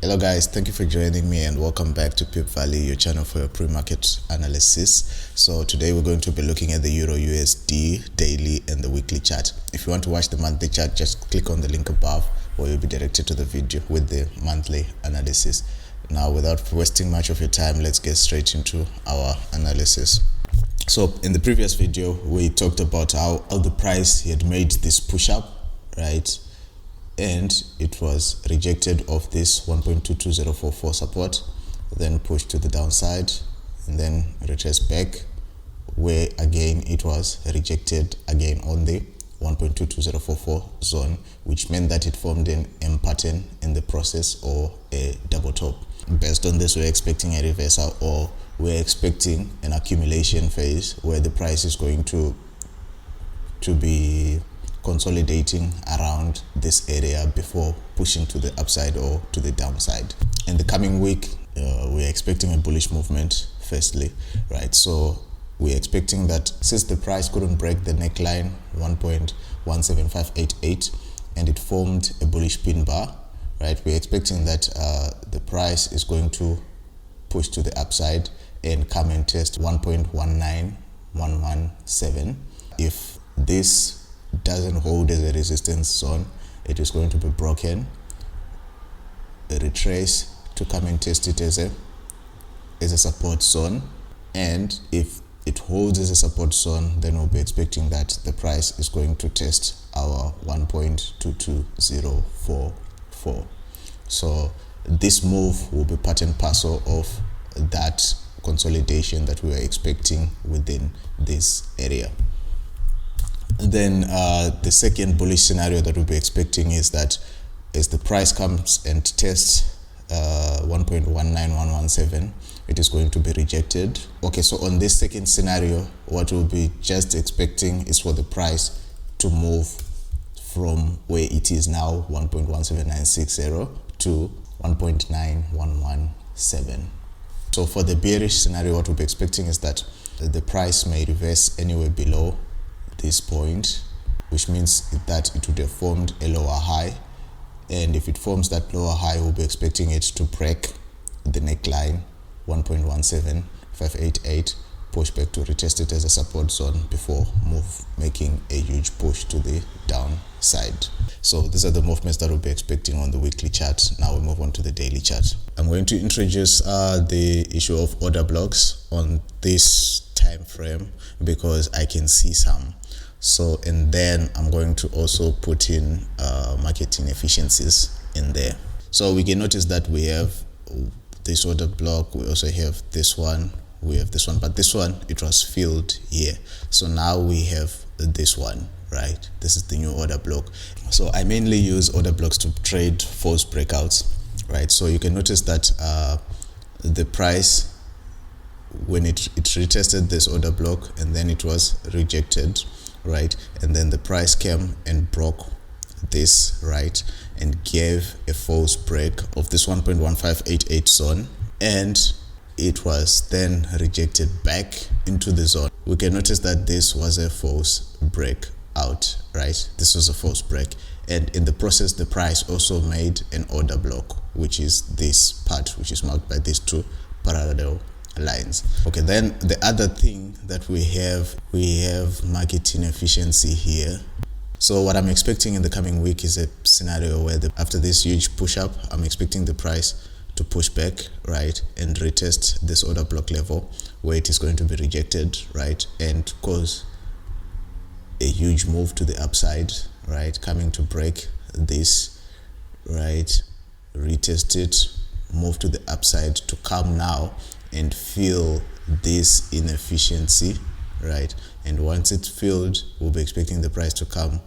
Hello guys, thank you for joining me and welcome back to Pip Valley, your channel for your pre-market analysis. So today we're going to be looking at the Euro USD daily and the weekly chart. If you want to watch the monthly chart, just click on the link above or you'll be directed to the video with the monthly analysis. Now, without wasting much of your time, let's get straight into our analysis. So in the previous video, we talked about how the price had made this push up, right? And it was rejected of this 1.22044 support, then pushed to the downside and then retraced back, where again it was rejected again on the 1.22044 zone, which meant that it formed an M pattern in the process, or a double top. Based on this, we're expecting a reversal, or we're expecting an accumulation phase where the price is going to be consolidating around this area before pushing to the upside or to the downside. In the coming week, we're expecting a bullish movement firstly, right? So we're expecting that since the price couldn't break the neckline 1.17588 and it formed a bullish pin bar, right? We're expecting that the price is going to push to the upside and come and test 1.19117. If this doesn't hold as a resistance zone, it is going to be broken, retrace to come and test it as a support zone, and if it holds as a support zone, then we'll be expecting that the price is going to test our 1.22044. So this move will be part and parcel of that consolidation that we are expecting within this area. Then the second bullish scenario that we'll be expecting is that as the price comes and tests 1.19117, it is going to be rejected. Okay, so on this second scenario, what we'll be just expecting is for the price to move from where it is now, 1.17960, to 1.9117. So for the bearish scenario, what we'll be expecting is that the price may reverse anywhere below this point, which means that it would have formed a lower high, and if it forms that lower high, we'll be expecting it to break the neckline 1.17588, push back to retest it as a support zone before making a huge push to the downside. So these are the movements that we'll be expecting on the weekly chart. Now we move on to the daily chart. I'm going to introduce the issue of order blocks on this time frame because I can see some. So, and then I'm going to also put in market inefficiencies in there. So we can notice that we have this order block, we also have this one, we have this one, but this one, it was filled here. So now we have this one, right? This is the new order block. So I mainly use order blocks to trade false breakouts, right? So you can notice that the price, when it retested this order block and then it was rejected, right, and then the price came and broke this, right, and gave a false break of this 1.1588 zone, and it was then rejected back into the zone. We can notice that this was a false break out, right? This was a false break, and in the process the price also made an order block, which is this part, which is marked by these two parallel lines. Okay, then the other thing that we have market inefficiency here. So what I'm expecting in the coming week is a scenario where after this huge push up, I'm expecting the price to push back, right, and retest this order block level where it is going to be rejected, right, and cause a huge move to the upside, right, coming to break this, right, retest it, move to the upside to come now and fill this inefficiency, right? And once it's filled, we'll be expecting the price to come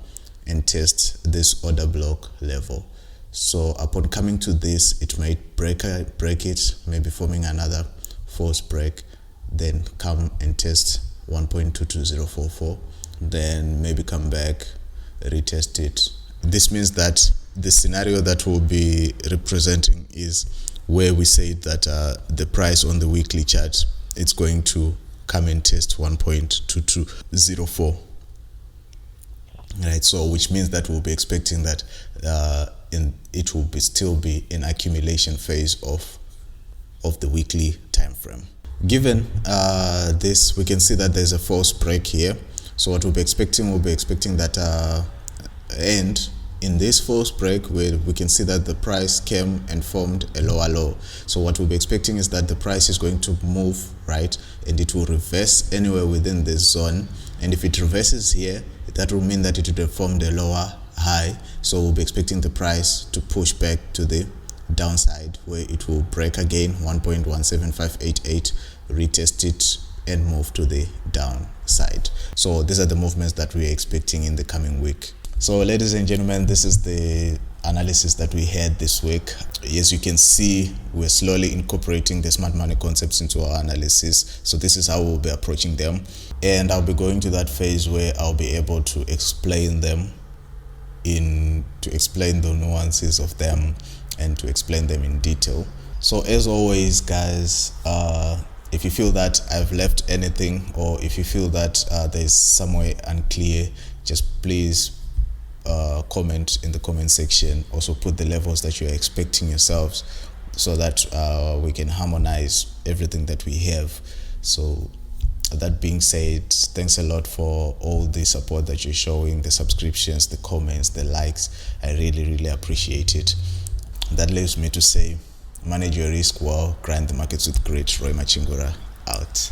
and test this order block level. So upon coming to this, it might break it, maybe forming another false break, then come and test 1.22044, then maybe come back, retest it. This means that the scenario that we'll be representing is where we say that the price on the weekly chart, it's going to come and test 1.2204, right? So which means that we'll be expecting that it will still be in accumulation phase of the weekly time frame. Given this, we can see that there's a false break here. So what we'll be expecting that end in this false break, where we can see that the price came and formed a lower low. So what we'll be expecting is that the price is going to move right, and it will reverse anywhere within this zone. And if it reverses here, that will mean that it would have formed a lower high. So we'll be expecting the price to push back to the downside, where it will break again 1.17588, retest it, and move to the downside. So these are the movements that we are expecting in the coming week. So ladies and gentlemen, this is the analysis that we had this week. As you can see, we're slowly incorporating the smart money concepts into our analysis. So this is how we'll be approaching them, and I'll be going to that phase where I'll be able to explain them to explain the nuances of them and to explain them in detail. So as always, guys, if you feel that I've left anything, or if you feel that there's somewhere unclear, just please comment in the comment section. Also put the levels that you're expecting yourselves, so that we can harmonize everything that we have. So that being said, thanks a lot for all the support that you're showing, the subscriptions, the comments, the likes. I really appreciate it. That leaves me to say, manage your risk well, grind the markets with great. Roy Machingura out.